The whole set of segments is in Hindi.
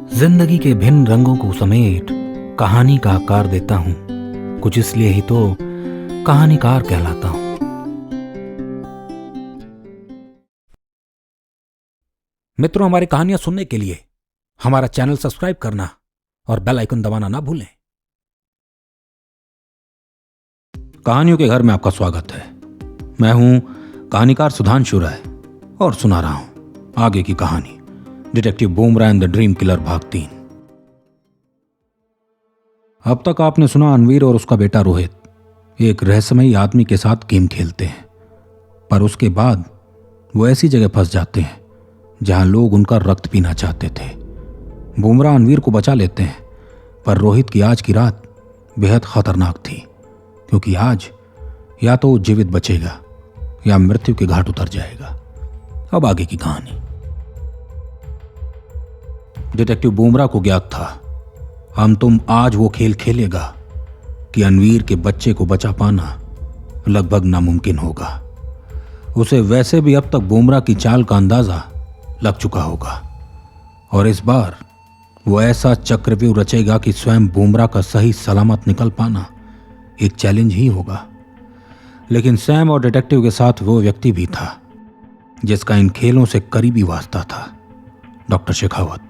जिंदगी के भिन्न रंगों को समेट कहानी का आकार देता हूं। कुछ इसलिए ही तो कहानीकार कहलाता हूं। मित्रों, हमारी कहानियां सुनने के लिए हमारा चैनल सब्सक्राइब करना और बेल आइकन दबाना ना भूलें। कहानियों के घर में आपका स्वागत है। मैं हूं कहानीकार सुधांशु राय और सुना रहा हूं आगे की कहानी, detective Bumrah and the dream killer भाग 3। अब तक आपने सुना अनवीर और उसका बेटा रोहित एक रहस्यमयी आदमी के साथ गेम खेलते हैं, पर उसके बाद वो ऐसी जगह फंस जाते हैं जहां लोग उनका रक्त पीना चाहते थे। बूमरा अनवीर को बचा लेते हैं, पर रोहित की आज की रात बेहद खतरनाक थी, क्योंकि आज या तो वो जीवित बचेगा या मृत्यु के घाट उतर जाएगा। अब आगे की कहानी। डिटेक्टिव बूमरा को ज्ञात था हम तुम आज वो खेल खेलेगा कि अनवीर के बच्चे को बचा पाना लगभग नामुमकिन होगा। उसे वैसे भी अब तक बूमरा की चाल का अंदाजा लग चुका होगा और इस बार वो ऐसा चक्रव्यूह रचेगा कि स्वयं बूमरा का सही सलामत निकल पाना एक चैलेंज ही होगा। लेकिन सैम और डिटेक्टिव के साथ वो व्यक्ति भी था जिसका इन खेलों से करीबी वास्ता था, डॉक्टर शेखावत।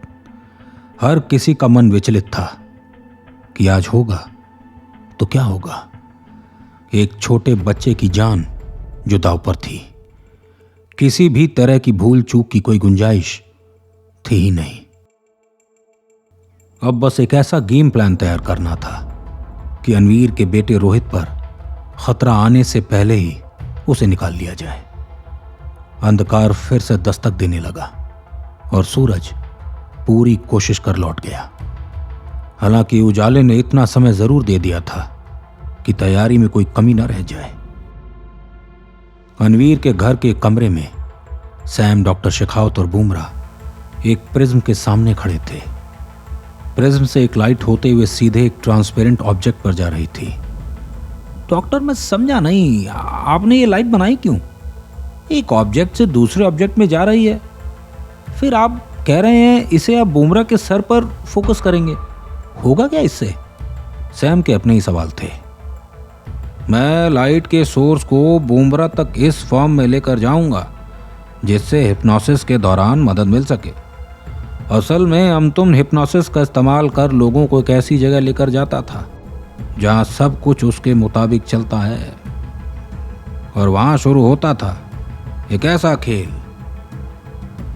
हर किसी का मन विचलित था कि आज होगा तो क्या होगा। एक छोटे बच्चे की जान जो दांव पर थी, किसी भी तरह की भूल चूक की कोई गुंजाइश थी ही नहीं। अब बस एक ऐसा गेम प्लान तैयार करना था कि अनवीर के बेटे रोहित पर खतरा आने से पहले ही उसे निकाल लिया जाए। अंधकार फिर से दस्तक देने लगा और सूरज पूरी कोशिश कर लौट गया। हालांकि उजाले ने इतना समय जरूर दे दिया था कि तैयारी में कोई कमी न रह जाए। अनवीर के घर के कमरे में सैम, डॉक्टर शेखावत और बूमरा एक प्रिज्म के सामने खड़े थे। प्रिज्म से एक लाइट होते हुए सीधे एक ट्रांसपेरेंट ऑब्जेक्ट पर जा रही थी। डॉक्टर, मैं समझा नहीं, आपने ये लाइट बनाई क्यों? एक ऑब्जेक्ट से दूसरे ऑब्जेक्ट में जा रही है, फिर आप कह रहे हैं इसे आप बूमरा के सर पर फोकस करेंगे, होगा क्या इससे? सैम के अपने ही सवाल थे। मैं लाइट के सोर्स को बूमरा तक इस फॉर्म में लेकर जाऊंगा जिससे हिप्नोसिस के दौरान मदद मिल सके। असल में हम तुम हिप्नोसिस का इस्तेमाल कर लोगों को एक ऐसी जगह लेकर जाता था जहां सब कुछ उसके मुताबिक चलता है, और वहां शुरू होता था एक ऐसा खेल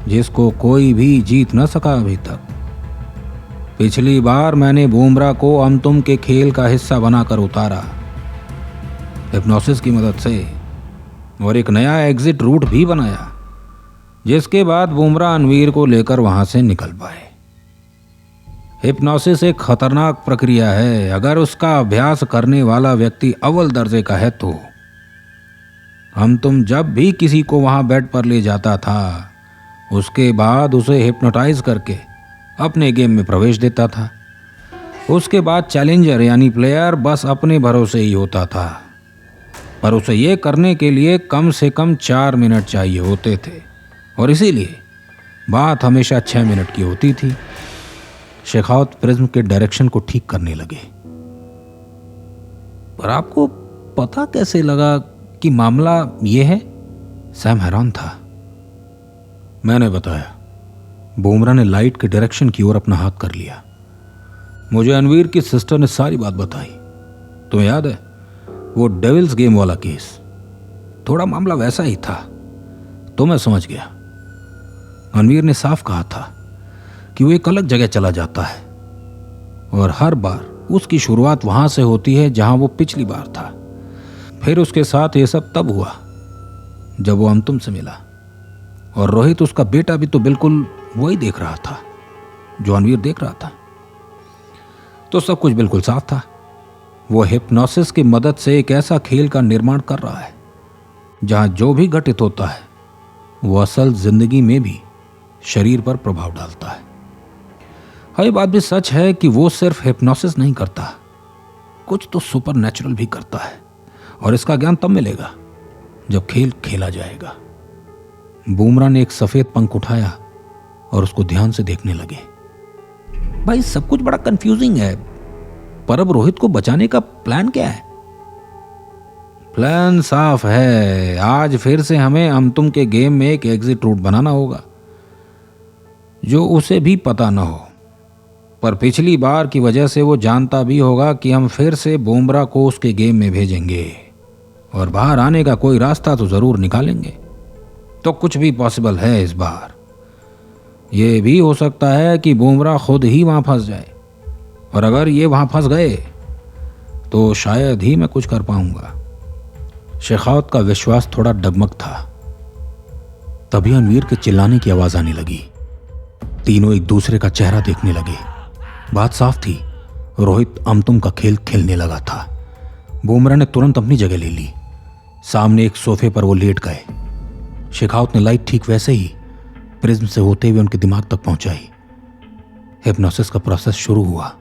जिसको कोई भी जीत न सका अभी तक। पिछली बार मैंने बूमरा को हम तुम के खेल का हिस्सा बनाकर उतारा हिप्नोसिस की मदद से, और एक नया एग्जिट रूट भी बनाया जिसके बाद बूमरा अनवीर को लेकर वहां से निकल पाए। हिप्नोसिस एक खतरनाक प्रक्रिया है। अगर उसका अभ्यास करने वाला व्यक्ति अव्वल दर्जे का है तो हम तुम जब भी किसी को वहां बेड पर ले जाता था, उसके बाद उसे हिप्नोटाइज करके अपने गेम में प्रवेश देता था। उसके बाद चैलेंजर यानी प्लेयर बस अपने भरोसे ही होता था, पर उसे यह करने के लिए कम से कम 4 मिनट चाहिए होते थे, और इसीलिए बात हमेशा 6 मिनट की होती थी। शेखावत प्रिज्म के डायरेक्शन को ठीक करने लगे। पर आपको पता कैसे लगा कि मामला यह है? सैम हैरान था। मैंने बताया। बूमरा ने लाइट के डायरेक्शन की ओर अपना हाथ कर लिया। मुझे अनवीर की सिस्टर ने सारी बात बताई। तुम्हें याद है वो डेविल्स गेम वाला केस? थोड़ा मामला वैसा ही था, तो मैं समझ गया। अनवीर ने साफ कहा था कि वो एक अलग जगह चला जाता है और हर बार उसकी शुरुआत वहां से होती है जहां वो पिछली बार था। फिर उसके साथ ये सब तब हुआ जब वो हम तुम से मिला, और रोहित उसका बेटा भी तो बिल्कुल वही देख रहा था जो अनवीर देख रहा था। तो सब कुछ बिल्कुल साफ था। वो हिप्नोसिस की मदद से एक ऐसा खेल का निर्माण कर रहा है जहां जो भी घटित होता है वो असल जिंदगी में भी शरीर पर प्रभाव डालता है। ये बात भी सच है कि वो सिर्फ हिप्नोसिस नहीं करता, कुछ तो सुपर नेचुरल भी करता है, और इसका ज्ञान तब मिलेगा जब खेल खेला जाएगा। बूमरा ने एक सफेद पंख उठाया और उसको ध्यान से देखने लगे। भाई सब कुछ बड़ा कंफ्यूजिंग है, पर अब रोहित को बचाने का प्लान क्या है? प्लान साफ है, आज फिर से हमें हम तुम के गेम में एक एग्जिट रूट बनाना होगा जो उसे भी पता न हो, पर पिछली बार की वजह से वो जानता भी होगा कि हम फिर से बुमराह को उसके गेम में भेजेंगे और बाहर आने का कोई रास्ता तो जरूर निकालेंगे। तो कुछ भी पॉसिबल है इस बार। ये भी हो सकता है कि बुमराह खुद ही वहां फंस जाए, और अगर ये वहां फंस गए तो शायद ही मैं कुछ कर पाऊंगा। शेखावत का विश्वास थोड़ा डगमग था। तभी अनवीर के चिल्लाने की आवाज आने लगी। तीनों एक दूसरे का चेहरा देखने लगे। बात साफ थी, रोहित अमतुम का खेल खेलने लगा था। बुमराह ने तुरंत अपनी जगह ले ली। सामने एक सोफे पर वो लेट गए। शेखावत ने लाइट ठीक वैसे ही प्रिज्म से होते हुए उनके दिमाग तक पहुंचाई। हिप्नोसिस का प्रोसेस शुरू हुआ।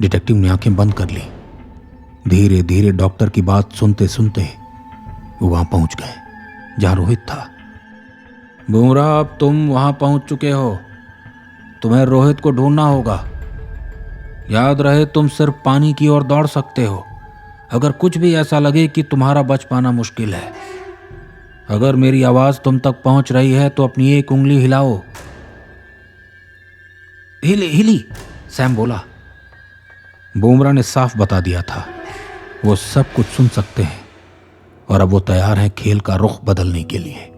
डिटेक्टिव ने आंखें बंद कर ली। धीरे धीरे डॉक्टर की बात सुनते सुनते वो वहां पहुंच गए जहां रोहित था। बुमराह, अब तुम वहां पहुंच चुके हो। तुम्हें रोहित को ढूंढना होगा। याद रहे, तुम सिर्फ पानी की ओर दौड़ सकते हो अगर कुछ भी ऐसा लगे कि तुम्हारा बच पाना मुश्किल है। अगर मेरी आवाज तुम तक पहुंच रही है तो अपनी एक उंगली हिलाओ। हिली, सैम बोला। बुमराह ने साफ बता दिया था वो सब कुछ सुन सकते हैं और अब वो तैयार हैं खेल का रुख बदलने के लिए।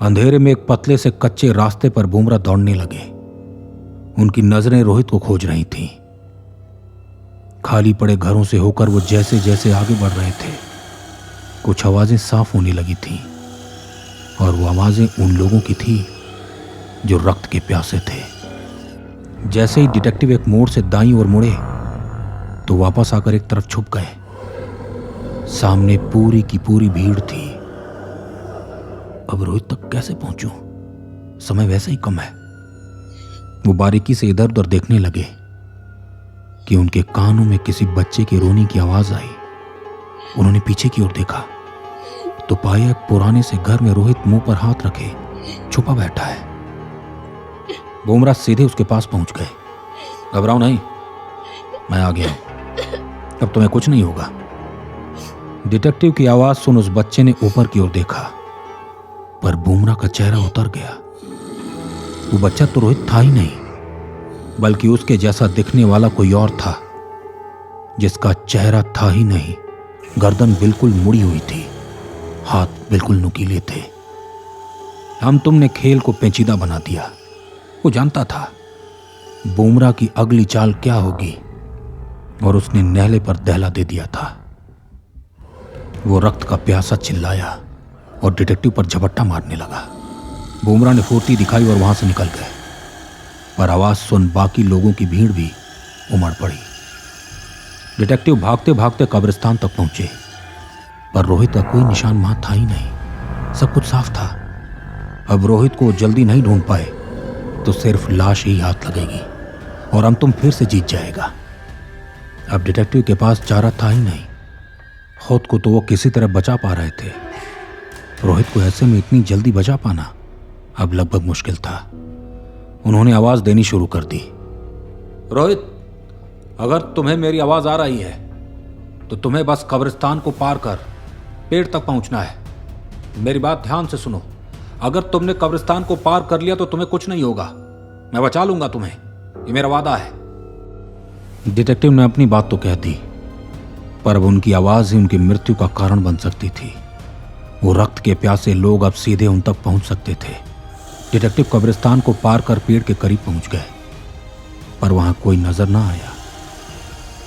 अंधेरे में एक पतले से कच्चे रास्ते पर बुमराह दौड़ने लगे। उनकी नजरें रोहित को खोज रही थीं। खाली पड़े घरों से होकर वो जैसे जैसे आगे बढ़ रहे थे, कुछ आवाजें साफ होने लगी थीं, और वो आवाजें उन लोगों की थी जो रक्त के प्यासे थे। जैसे ही डिटेक्टिव एक मोड़ से दाईं ओर मुड़े तो वापस आकर एक तरफ छुप गए। सामने पूरी की पूरी भीड़ थी। अब रोहित तक कैसे पहुंचूं? समय वैसे ही कम है। वो बारीकी से इधर उधर देखने लगे कि उनके कानों में किसी बच्चे के रोने की आवाज आई। उन्होंने पीछे की ओर देखा तो पाया एक पुराने से घर में रोहित मुंह पर हाथ रखे छुपा बैठा है। बुमराह सीधे उसके पास पहुंच गए। घबराओ नहीं, मैं आ गया हूं, अब तुम्हें कुछ नहीं होगा। डिटेक्टिव की आवाज सुन उस बच्चे ने ऊपर की ओर देखा, पर बुमराह का चेहरा उतर गया। वो बच्चा तो रोहित था ही नहीं, बल्कि उसके जैसा दिखने वाला कोई और था, जिसका चेहरा था ही नहीं, गर्दन बिल्कुल मुड़ी हुई थी, हाथ बिल्कुल नुकीले थे। हम तुमने खेल को पेचीदा बना दिया। वो जानता था बुमराह की अगली चाल क्या होगी, और उसने नहले पर दहला दे दिया था। वो रक्त का प्यासा चिल्लाया और डिटेक्टिव पर झपट्टा मारने लगा। बुमराह ने फुर्ती दिखाई और वहां से निकल गए, पर आवाज सुन बाकी लोगों की भीड़ भी उमड़ पड़ी। डिटेक्टिव भागते भागते कब्रिस्तान तक पहुंचे, पर रोहित का कोई निशान वहां था ही नहीं। सब कुछ साफ था। अब रोहित को जल्दी नहीं ढूंढ पाए तो सिर्फ लाश ही हाथ लगेगी और हम तुम फिर से जीत जाएगा। अब डिटेक्टिव के पास चारा था ही नहीं। खुद को तो वो किसी तरह बचा पा रहे थे, रोहित को ऐसे में इतनी जल्दी बचा पाना अब लगभग मुश्किल था। उन्होंने आवाज देनी शुरू कर दी। रोहित, अगर तुम्हें मेरी आवाज आ रही है तो तुम्हें बस कब्रिस्तान को पार कर पेड़ तक पहुंचना है। मेरी बात ध्यान से सुनो। अगर तुमने कब्रिस्तान को पार कर लिया तो तुम्हें कुछ नहीं होगा। मैं बचा लूंगा तुम्हें, ये मेरा वादा है। डिटेक्टिव ने अपनी बात तो कह दी, पर अब उनकी आवाज ही उनकी मृत्यु का कारण बन सकती थी। वो रक्त के प्यासे लोग अब सीधे उन तक पहुंच सकते थे। डिटेक्टिव कब्रिस्तान को पार कर पेड़ के करीब पहुंच गए, पर वहां कोई नजर ना आया।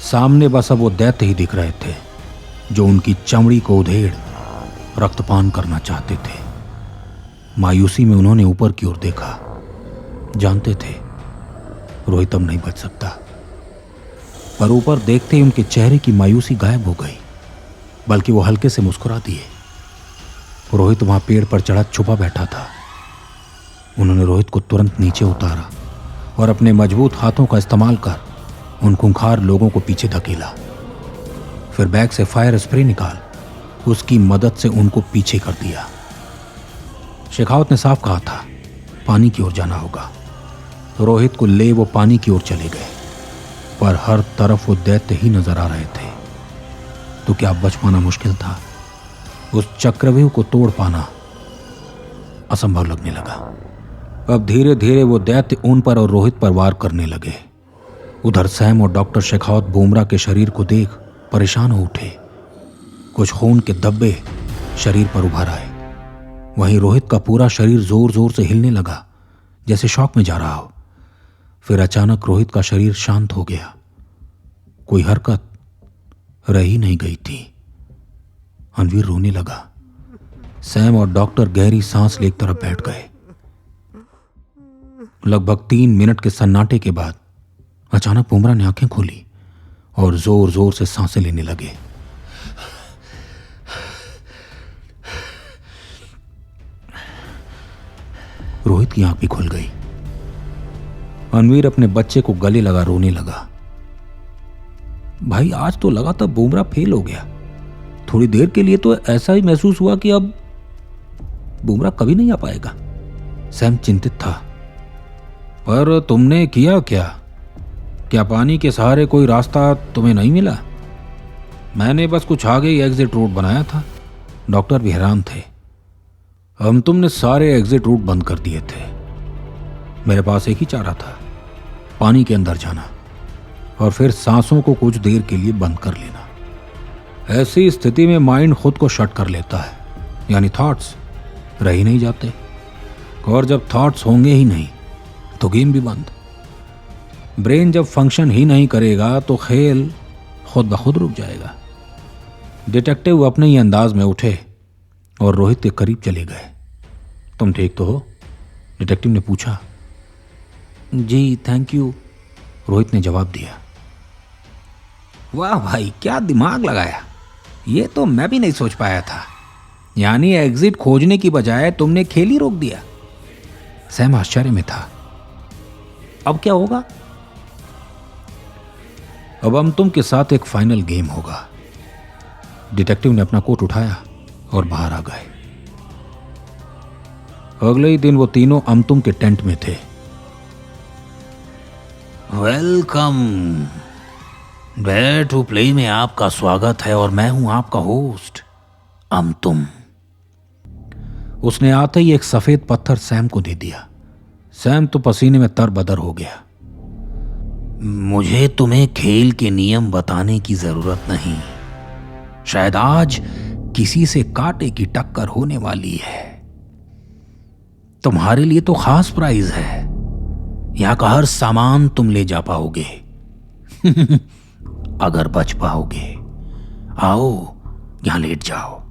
सामने बस अब वो दैत्य ही दिख रहे थे जो उनकी चमड़ी को उधेड़ रक्तपान करना चाहते थे। मायूसी में उन्होंने ऊपर की ओर देखा। जानते थे रोहित अब नहीं बच सकता, पर ऊपर देखते ही उनके चेहरे की मायूसी गायब हो गई, बल्कि वो हल्के से मुस्कुरा दिए। रोहित वहां पेड़ पर चढ़ा छुपा बैठा था। उन्होंने रोहित को तुरंत नीचे उतारा और अपने मजबूत हाथों का इस्तेमाल कर उन खूंखार लोगों को पीछे धकेला। फिर बैग से फायर स्प्रे निकाल उसकी मदद से उनको पीछे कर दिया। शेखावत ने साफ कहा था पानी की ओर जाना होगा। रोहित को ले वो पानी की ओर चले गए, पर हर तरफ वो दैत्य ही नजर आ रहे थे। तो क्या बच पाना मुश्किल था? उस चक्रव्यूह को तोड़ पाना असंभव लगने लगा। अब धीरे धीरे वो दैत्य उन पर और रोहित पर वार करने लगे। उधर सैम और डॉक्टर शेखावत बुमराह के शरीर को देख परेशान हो उठे। कुछ खून के धब्बे शरीर पर उभर आए। वहीं रोहित का पूरा शरीर जोर जोर से हिलने लगा, जैसे शॉक में जा रहा हो। फिर अचानक रोहित का शरीर शांत हो गया। कोई हरकत रह ही नहीं गई थी। अनवीर रोने लगा। सैम और डॉक्टर गहरी सांस ले एक तरफ बैठ गए। लगभग 3 मिनट के सन्नाटे के बाद अचानक बुमराह ने आंखें खोली और जोर जोर से सांसें लेने लगे। रोहित की आंख भी खुल गई। अनवीर अपने बच्चे को गले लगा रोने लगा। भाई, आज तो लगा था बुमराह फेल हो गया। थोड़ी देर के लिए तो ऐसा ही महसूस हुआ कि अब बुमराह कभी नहीं आ पाएगा। सैम चिंतित था। पर तुमने किया क्या? क्या पानी के सहारे कोई रास्ता तुम्हें नहीं मिला? मैंने बस कुछ आगे ही एग्जिट रूट बनाया था। डॉक्टर भी हैरान थे। हम तुमने सारे एग्जिट रूट बंद कर दिए थे। मेरे पास एक ही चारा था, पानी के अंदर जाना और फिर सांसों को कुछ देर के लिए बंद कर लेना। ऐसी स्थिति में माइंड खुद को शट कर लेता है, यानी थॉट्स रह ही नहीं जाते। और जब थॉट्स होंगे ही नहीं तो गेम भी बंद। ब्रेन जब फंक्शन ही नहीं करेगा तो खेल खुद ब खुद रुक जाएगा। डिटेक्टिव अपने ही अंदाज में उठे और रोहित के करीब चले गए। तुम ठीक तो हो? डिटेक्टिव ने पूछा। जी थैंक यू, रोहित ने जवाब दिया। वाह भाई, क्या दिमाग लगाया। ये तो मैं भी नहीं सोच पाया था। यानी एग्जिट खोजने की बजाय तुमने खेल ही रोक दिया। सैम आश्चर्य में था। अब क्या होगा? अब हम तुम के साथ एक फाइनल गेम होगा। डिटेक्टिव ने अपना कोट उठाया और बाहर आ गए। अगले ही दिन वो तीनों अमतुम के टेंट में थे। वेलकम, डेयर टू प्ले में आपका स्वागत है और मैं हूं आपका होस्ट अमतुम। उसने आते ही एक सफेद पत्थर सैम को दे दिया। सैम तो पसीने में तरबतर हो गया। मुझे तुम्हें खेल के नियम बताने की जरूरत नहीं। शायद आज किसी से कांटे की टक्कर होने वाली है। तुम्हारे लिए तो खास प्राइज है। यहां का हर सामान तुम ले जा पाओगे अगर बच पाओगे। आओ यहां लेट जाओ।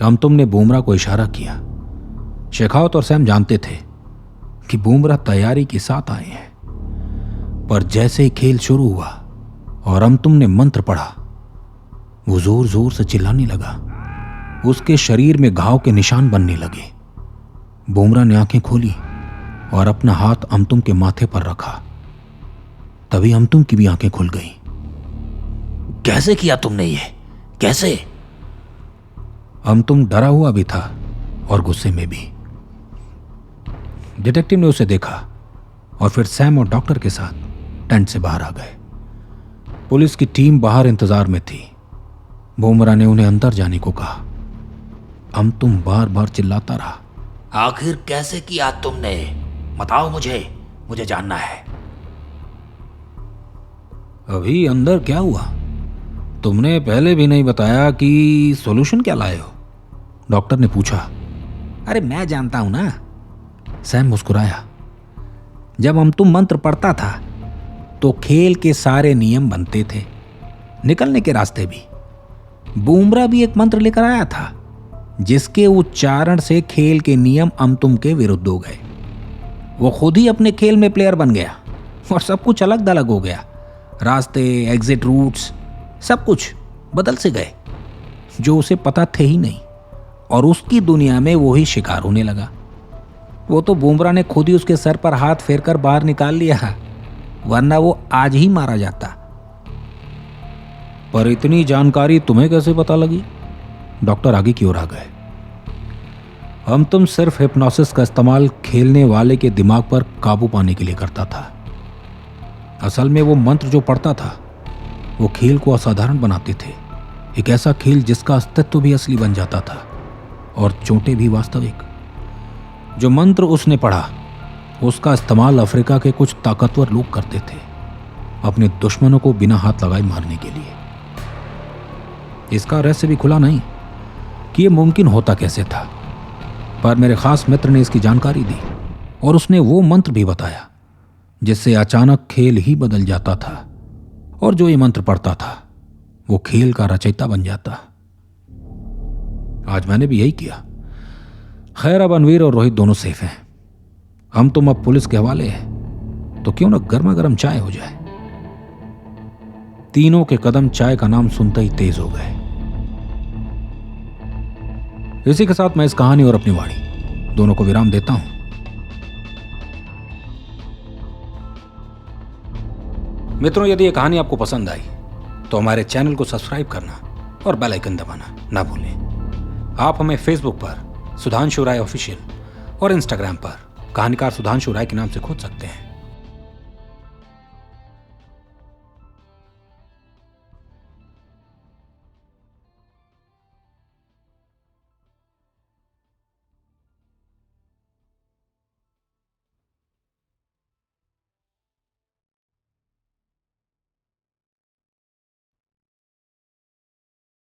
अमतुम ने बुमराह को इशारा किया। शेखावत और सैम जानते थे कि बुमराह तैयारी के साथ आए हैं, पर जैसे ही खेल शुरू हुआ और अमतुम ने मंत्र पढ़ा, वो जोर जोर से चिल्लाने लगा। उसके शरीर में घाव के निशान बनने लगे। बुमराह ने आंखें खोली और अपना हाथ अमतुम के माथे पर रखा। तभी अमतुम की भी आंखें खुल गईं। कैसे किया तुमने ये? कैसे? अमतुम डरा हुआ भी था और गुस्से में भी। डिटेक्टिव ने उसे देखा और फिर सैम और डॉक्टर के साथ टेंट से बाहर आ गए। पुलिस की टीम बाहर इंतजार में थी। बुमराह ने उन्हें अंदर जाने को कहा। अमतुम बार बार चिल्लाता रहा। आखिर कैसे किया तुमने? बताओ मुझे जानना है। अभी अंदर क्या हुआ? तुमने पहले भी नहीं बताया कि सॉल्यूशन क्या लाए हो? डॉक्टर ने पूछा। अरे मैं जानता हूं ना, सैम मुस्कुराया। जब अमतुम मंत्र पढ़ता था तो खेल के सारे नियम बनते थे, निकलने के रास्ते भी। बुमराह भी एक मंत्र लेकर आया था जिसके उच्चारण से खेल के नियम अमतुम के विरुद्ध हो गए। वो खुद ही अपने खेल में प्लेयर बन गया और सब कुछ अलग दलग हो गया। रास्ते, एग्जिट रूट्स, सब कुछ बदल से गए जो उसे पता थे ही नहीं, और उसकी दुनिया में वो ही शिकार होने लगा। वो तो बुमराह ने खुद ही उसके सर पर हाथ फेरकर बाहर निकाल लिया, वरना वो आज ही मारा जाता। पर इतनी जानकारी तुम्हें कैसे पता लगी? डॉक्टर आगे की ओर आ गए। हम तुम सिर्फ हिप्नोसिस का इस्तेमाल खेलने वाले के दिमाग पर काबू पाने के लिए करता था। असल में वो मंत्र जो पढ़ता था वो खेल को असाधारण बनाते थे, एक ऐसा खेल जिसका अस्तित्व भी असली बन जाता था और चोटें भी वास्तविक। जो मंत्र उसने पढ़ा उसका इस्तेमाल अफ्रीका के कुछ ताकतवर लोग करते थे अपने दुश्मनों को बिना हाथ लगाए मारने के लिए। इसका रहस्य भी खुला नहीं कि यह मुमकिन होता कैसे था, पर मेरे खास मित्र ने इसकी जानकारी दी और उसने वो मंत्र भी बताया जिससे अचानक खेल ही बदल जाता था और जो ये मंत्र पढ़ता था वो खेल का रचयिता बन जाता। आज मैंने भी यही किया। खैर, अब अनवीर और रोहित दोनों सेफ हैं। हम तुम अब पुलिस के हवाले हैं, तो क्यों ना गर्मा गर्म चाय हो जाए। तीनों के कदम चाय का नाम सुनते ही तेज हो गए। इसी के साथ मैं इस कहानी और अपनी वाणी दोनों को विराम देता हूं। मित्रों, यदि यह कहानी आपको पसंद आई तो हमारे चैनल को सब्सक्राइब करना और बेल आइकन दबाना ना भूलें। आप हमें फेसबुक पर सुधांशु राय ऑफिशियल और इंस्टाग्राम पर कहानीकार सुधांशु राय के नाम से खोज सकते हैं।